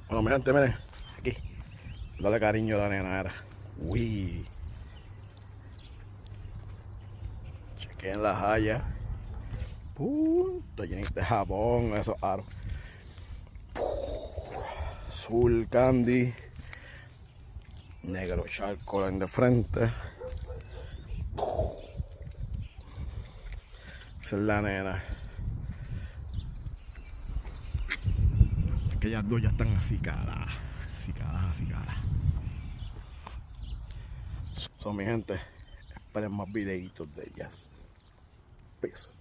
Bueno, mi gente, miren, aquí, dale cariño a la nena, era. Uy, chequen las hayas. Está llenito de jabón, esos aros. Azul candy, negro charcoal en de frente. Esa es la nena. Aquellas dos ya están así caras. Así caras, así caras. Son mi gente. Esperen más videitos de ellas. Peace.